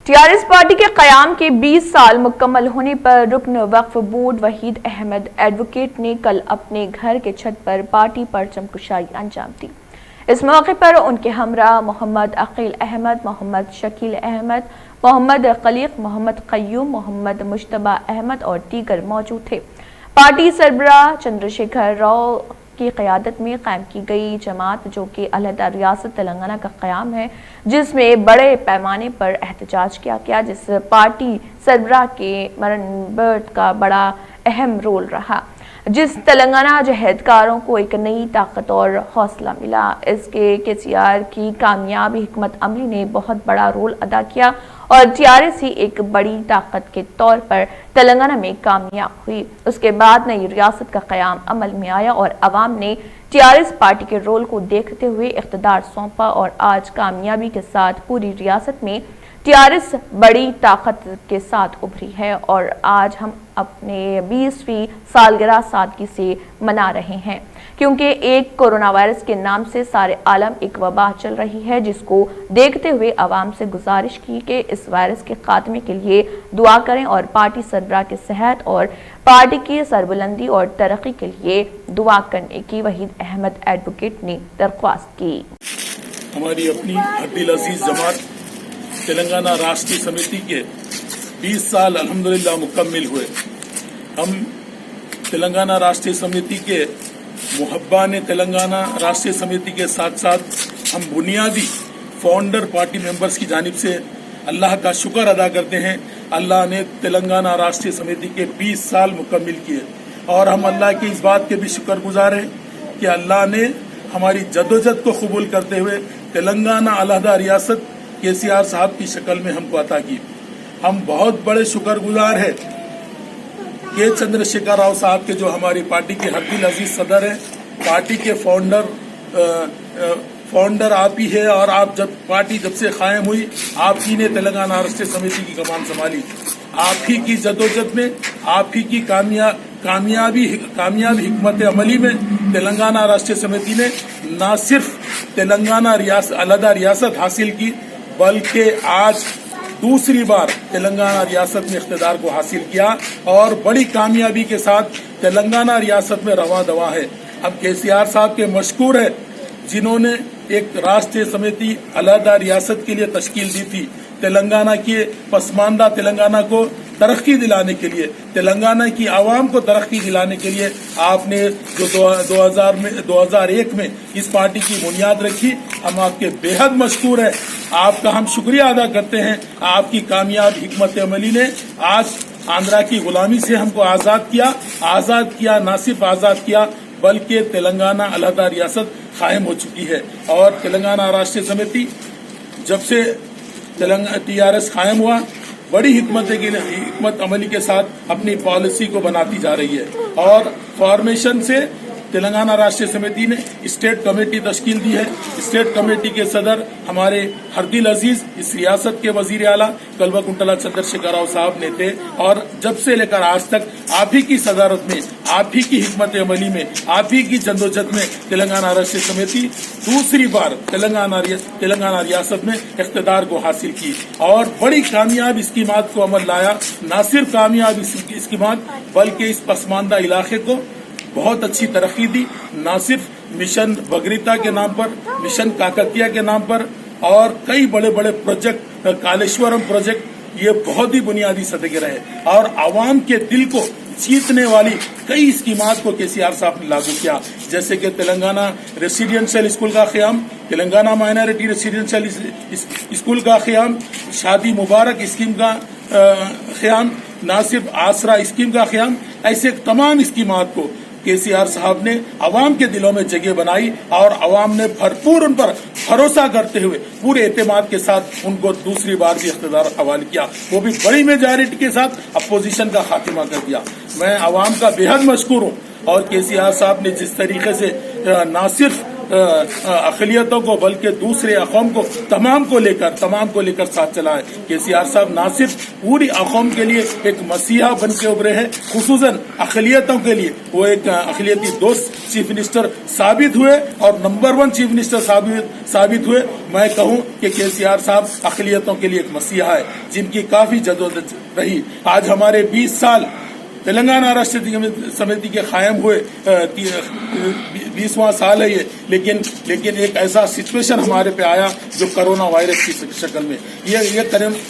TRS party के क़याम के 20 साल मुकम्मल होने पर रुकन वक्फ बोर्ड वहीद अहमद एडवोकेट ने कल अपने घर के छत पर पार्टी परचम कुशाई अंजाम दी। इस मौके पर उनके हमरा मोहम्मद अकील अहमद, मोहम्मद शकील अहमद, मोहम्मद खलीक, मोहम्मद कय्यूम, मोहम्मद मुश्तबा अहमद और दीगर मौजूद थे। पार्टी सरबराह चंद्रशेखर राव की क़यादत में कायम की गई जमात, जो कि अलहदा रियासत तेलंगाना का क़याम है, जिसमें बड़े पैमाने पर एहतजाज किया गया, जिस पार्टी सरबराह के मरनबर्ड का बड़ा अहम रोल रहा, जिस तेलंगाना जहदकारों को एक नई ताकत और हौसला मिला। इसके केसीआर की कामयाबी हिकमत अमली ने बहुत बड़ा रोल अदा किया और टीआरएस ही एक बड़ी ताकत के तौर पर तेलंगाना में कामयाब हुई। उसके बाद नई रियासत का क़याम अमल में आया और अवाम ने टीआरएस पार्टी के रोल को देखते हुए इख्तिदार सौंपा और आज कामयाबी के साथ पूरी रियासत में टीआरएस बड़ी ताकत के साथ उभरी है और आज हम अपने 20वीं सालगिरह सादगी से मना रहे हैं, क्योंकि एक कोरोना वायरस के नाम से सारे आलम एक वबा चल रही है, जिसको देखते हुए आवाम से गुजारिश की कि इस वायरस के खात्मे के लिए दुआ करें और पार्टी सरबराह की सेहत और पार्टी की सरबुलंदी और तरक्की के लिए दुआ करने की वहीद अहमद एडवोकेट ने दरख्वास्त की। हमारी अपनी अब्दुल अजीज जमात तेलंगाना राष्ट्रीय समिति के 20 साल अल्हम्दुलिल्लाह मुकम्मिल हुए। हम तेलंगाना राष्ट्रीय समिति के मुहब्बान तेलंगाना राष्ट्रीय समिति के साथ साथ हम बुनियादी फाउंडर पार्टी मेंबर्स की जानिब से अल्लाह का शुक्र अदा करते हैं। अल्लाह ने तेलंगाना राष्ट्रीय समिति के 20 साल मुकम्मिल किए और हम अल्लाह की इस बात के भी शुक्रगुजार हैं कि अल्लाह ने हमारी जदोजहद को कबूल करते हुए तेलंगाना अलहदा रियासत केसीआर साहब की शक्ल में हमको अता की। हम बहुत बड़े शुक्रगुजार हैं के चंद्रशेखर राव साहब के, जो हमारी पार्टी के अब्दुल अजीज सदर हैं। पार्टी के फाउंडर आप ही है और आप पार्टी जब से कायम हुई, आप ही ने तेलंगाना राष्ट्रीय समिति की कमान संभाली। आप ही की जदोजहद में, आप ही की कामयाबी हिकमत अमली में तेलंगाना राष्ट्रीय समिति ने न सिर्फ तेलंगाना अलहदा रियासत हासिल की, बल्कि आज दूसरी बार तेलंगाना रियासत में इख्तिदार को हासिल किया और बड़ी कामयाबी के साथ तेलंगाना रियासत में रवा दवा है। हम केसीआर साहब के मशकूर है, जिन्होंने एक राष्ट्रीय समिति अलहदा रियासत के लिए तश्कील दी थी, तेलंगाना के पसमानदा तेलंगाना को तरक्की दिलाने के लिए, तेलंगाना की आवाम को तरक्की दिलाने के लिए आपने जो 2001 में इस पार्टी की बुनियाद रखी। हम आपके बेहद मशकूर है, आपका हम शुक्रिया अदा करते हैं। आपकी कामयाब हिकमत अमली ने आज आंध्रा की गुलामी से हमको आजाद किया, ना सिर्फ आजाद किया बल्कि तेलंगाना अलहदा रियासत कायम हो चुकी है। और तेलंगाना राष्ट्रीय समिति जब से टीआरएस कायम हुआ, बड़ी हिकमत अमली के साथ अपनी पॉलिसी को बनाती जा रही है और फॉर्मेशन से तेलंगाना राष्ट्रीय समिति ने स्टेट कमेटी तश्कील दी है। स्टेट कमेटी के सदर हमारे अब्दुल अजीज, इस रियासत के वजीर आला कल्वकुंतला चंद्रशेखर राव साहब ने थे और जब से लेकर आज तक आप ही की सदारत में, आप ही की हिकमत अमली में, आप ही की जद्दोजहद में तेलंगाना राष्ट्रीय समिति दूसरी बार तेलंगाना रियासत में इख्तिदार को हासिल की और बड़ी कामयाब स्कीमात को अमल लाया। न सिर्फ कामयाब स्कीमात बल्कि इस पसमानदा इलाके को बहुत अच्छी तरक्की दी, न सिर्फ मिशन भगीरथा के नाम पर, मिशन काकतिया के नाम पर और कई बड़े बड़े प्रोजेक्ट, कालेश्वरम प्रोजेक्ट, ये बहुत ही बुनियादी सतह के रहे और आवाम के दिल को जीतने वाली कई स्कीमात को केसीआर साहब ने लागू किया, जैसे कि तेलंगाना रेसिडेंशियल स्कूल का क़याम, तेलंगाना माइनॉरिटी रेसिडेंशियल स्कूल का क़याम, शादी मुबारक स्कीम का क़याम, न सिर्फ आसरा स्कीम का क़याम, ऐसे तमाम स्कीमात को केसीआर साहब ने अवाम के दिलों में जगह बनाई और अवाम ने भरपूर उन पर भरोसा करते हुए पूरे एतमाद के साथ उनको दूसरी बार भी इख्तिदार हवाले किया, वो भी बड़ी मेजॉरिटी के साथ अपोजिशन का खात्मा कर दिया। मैं अवाम का बेहद मशकूर हूँ और केसीआर साहब ने जिस तरीके से न सिर्फ اقلیتوں کو بلکہ دوسرے اقوام کو تمام کو لے کر ساتھ چلا ہے۔ KCR صاحب نہ صرف پوری اقوام کے لیے ایک مسیحا بن کے ابھرے ہیں، خصوصاً اقلیتوں کے لیے وہ ایک اقلیتی دوست چیف منسٹر ثابت ہوئے اور نمبر 1 چیف منسٹر ثابت ہوئے۔ میں کہوں کہ KCR صاحب اقلیتوں کے لیے ایک مسیحا ہے جن کی کافی جدوجہد رہی۔ آج ہمارے 20 سال تلنگانہ راشٹریہ سمیتی کے قائم ہوئے 20واں سال ہے یہ، لیکن ایک ایسا سچویشن ہمارے پہ آیا جو کرونا وائرس کی شکل میں۔ یہ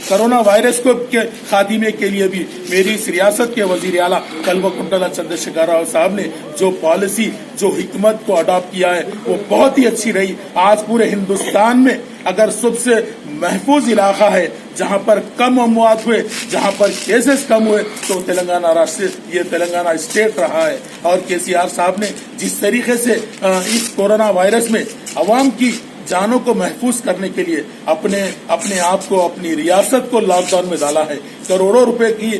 کرونا وائرس کو کے خاتمے کے لیے بھی میری اس ریاست کے وزیر اعلیٰ کلوکنٹلا چندرشیکھر راؤ صاحب نے جو پالیسی، جو حکمت کو اڈاپٹ کیا ہے وہ بہت ہی اچھی رہی۔ آج پورے ہندوستان میں اگر سب سے محفوظ علاقہ ہے جہاں پر کم اموات ہوئے، جہاں پر کیسز کم ہوئے، تو تلنگانہ اسٹیٹ رہا ہے۔ اور KCR صاحب نے جس طریقے سے اس کورونا وائرس میں عوام کی جانوں کو محفوظ کرنے کے لیے اپنے آپ کو، اپنی ریاست کو لاک ڈاؤن میں ڈالا ہے، کروڑوں روپے کی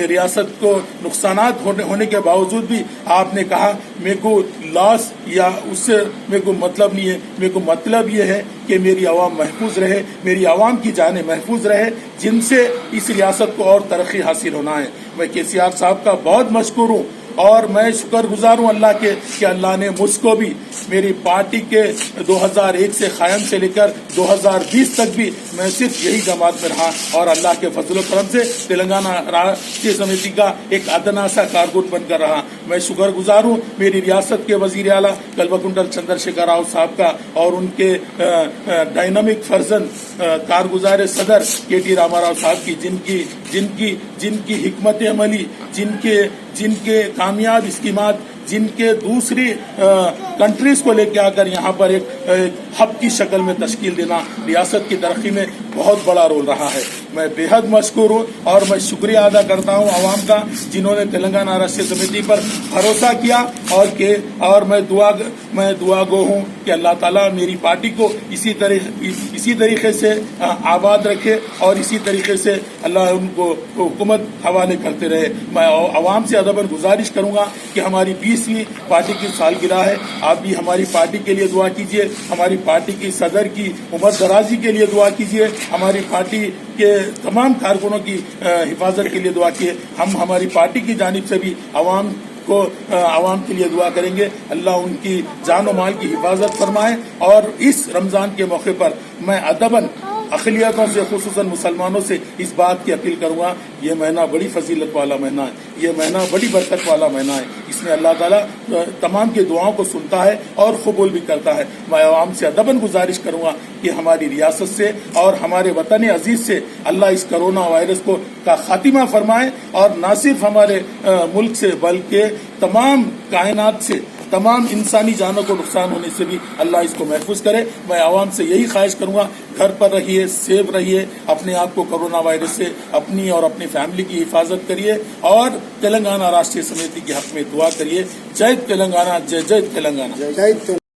ریاست کو نقصانات ہونے کے باوجود بھی آپ نے کہا میرے کو لاس یا اس سے میرے کو مطلب نہیں ہے، میرے کو مطلب یہ ہے کہ میری عوام محفوظ رہے، میری عوام کی جانیں محفوظ رہے، جن سے اس ریاست کو اور ترقی حاصل ہونا ہے۔ میں KCR صاحب کا بہت مشکور ہوں اور میں شکر گزار ہوں اللہ کے کہ اللہ نے مجھ کو بھی میری پارٹی کے 2001 سے قائم سے لے کر 2020 تک بھی میں صرف یہی جماعت میں رہا اور اللہ کے فضل و کرم سے تلنگانہ راشٹریہ سمیتی کا ایک ادنا سا کارکن بن کر رہا۔ میں شکر گزار ہوں میری ریاست کے وزیر اعلیٰ کلوکنٹل چندرشیکھر راؤ صاحب کا اور ان کے ڈائنامک فرزند کارگزار صدر KT راما راؤ صاحب کی، جن کی حکمت عملی، جن کے کامیاب اسکیمات، جن کے دوسری کنٹریز کو لے کے آ کر یہاں پر ایک ہب کی شکل میں تشکیل دینا ریاست کی ترقی میں بہت بڑا رول رہا ہے۔ میں بے حد مشکور ہوں اور میں شکریہ ادا کرتا ہوں عوام کا جنہوں نے تلنگانہ راشٹریہ سمیتی پر بھروسہ کیا اور میں دعا گو ہوں کہ اللہ تعالیٰ میری پارٹی کو اسی طریقے سے آباد رکھے اور اسی طریقے سے اللہ ان کو حکومت حوالے کرتے رہے۔ میں عوام سے ادباً گزارش کروں گا کہ ہماری 20ویں پارٹی کی سالگرہ ہے، آپ بھی ہماری پارٹی کے لیے دعا کیجیے، ہماری پارٹی کی صدر کی عمر درازی کے لیے دعا کیجیے، ہماری پارٹی کے تمام کارکنوں کی حفاظت کے لیے دعا کیے۔ ہم ہماری پارٹی کی جانب سے بھی عوام کے لیے دعا کریں گے، اللہ ان کی جان و مال کی حفاظت فرمائے۔ اور اس رمضان کے موقع پر میں ادباً اقلیتوں سے، خصوصاً مسلمانوں سے اس بات کی اپیل کروں گا، یہ مہینہ بڑی فضیلت والا مہینہ ہے، یہ مہینہ بڑی برکت والا مہینہ ہے، اس میں اللہ تعالیٰ تمام کی دعاؤں کو سنتا ہے اور قبول بھی کرتا ہے۔ میں عوام سے ادباً گزارش کروں گا کہ ہماری ریاست سے اور ہمارے وطن عزیز سے اللہ اس کرونا وائرس کا خاتمہ فرمائے اور نہ صرف ہمارے ملک سے بلکہ تمام کائنات سے، تمام انسانی جانوں کو نقصان ہونے سے بھی اللہ اس کو محفوظ کرے۔ میں عوام سے یہی خواہش کروں گا، گھر پر رہیے، سیف رہیے، اپنے آپ کو کرونا وائرس سے اپنی اور اپنی فیملی کی حفاظت کریے اور تلنگانہ راشٹریہ سمیتی کے حق میں دعا کریے۔ جے تلنگانہ، جے تلنگانہ۔